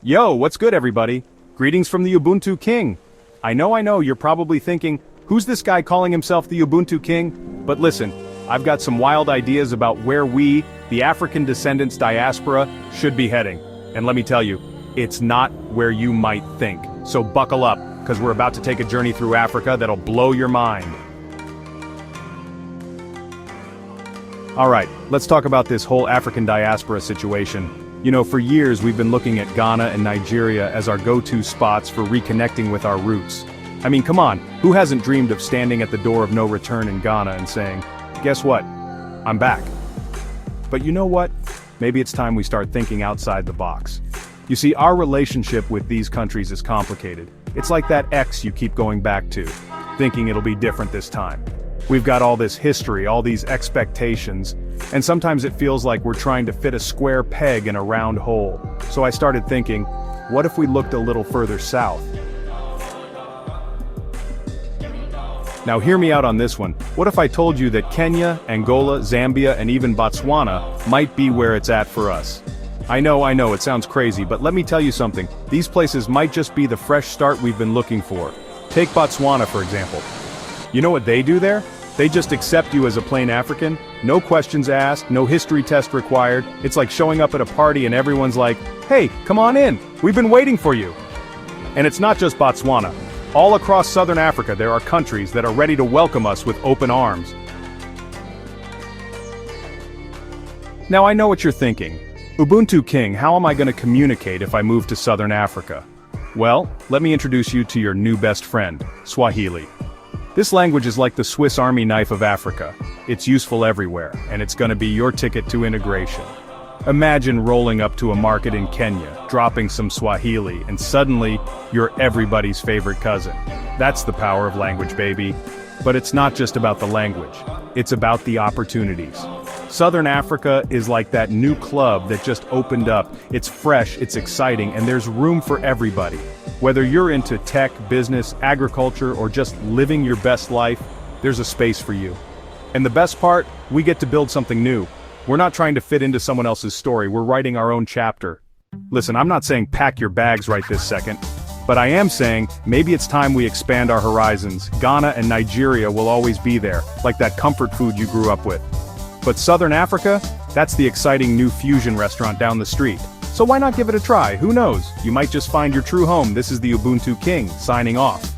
Yo, what's good everybody? Greetings from the Ubuntu King. I know, you're probably thinking, who's this guy calling himself the Ubuntu King? But listen, I've got some wild ideas about where we, the African descendants diaspora, should be heading. And let me tell you, it's not where you might think. So buckle up, because we're about to take a journey through Africa that'll blow your mind. Alright, let's talk about this whole African diaspora situation. You know, for years we've been looking at Ghana and Nigeria as our go-to spots for reconnecting with our roots. I mean, come on, who hasn't dreamed of standing at the door of no return in Ghana and saying, guess what? I'm back. But you know what? Maybe it's time we start thinking outside the box. You see, our relationship with these countries is complicated. It's like that ex you keep going back to, thinking it'll be different this time. We've got all this history, all these expectations, and sometimes it feels like we're trying to fit a square peg in a round hole. So I started thinking, what if we looked a little further south? Now hear me out on this one. What if I told you that Kenya, Angola, Zambia, and even Botswana might be where it's at for us? I know, it sounds crazy, but let me tell you something. These places might just be the fresh start we've been looking for. Take Botswana, for example. You know what they do there? They just accept you as a plain African, no questions asked, no history test required. It's like showing up at a party and everyone's like, hey, come on in, we've been waiting for you. And it's not just Botswana. All across southern Africa there are countries that are ready to welcome us with open arms. Now I know what you're thinking. Ubuntu King, how am I going to communicate if I move to southern Africa? Well, let me introduce you to your new best friend, Swahili. This language is like the Swiss Army knife of Africa. It's useful everywhere, and it's gonna be your ticket to integration. Imagine rolling up to a market in Kenya, dropping some Swahili, and suddenly, you're everybody's favorite cousin. That's the power of language, baby. But it's not just about the language. It's about the opportunities. Southern Africa is like that new club that just opened up. It's fresh, it's exciting, and there's room for everybody. Whether you're into tech, business, agriculture, or just living your best life, there's a space for you. And the best part, we get to build something new. We're not trying to fit into someone else's story, we're writing our own chapter. Listen, I'm not saying pack your bags right this second, but I am saying maybe it's time we expand our horizons. Ghana and Nigeria will always be there, like that comfort food you grew up with. But Southern Africa? That's the exciting new fusion restaurant down the street. So why not give it a try? Who knows? You might just find your true home. This is the Ubuntu King, signing off.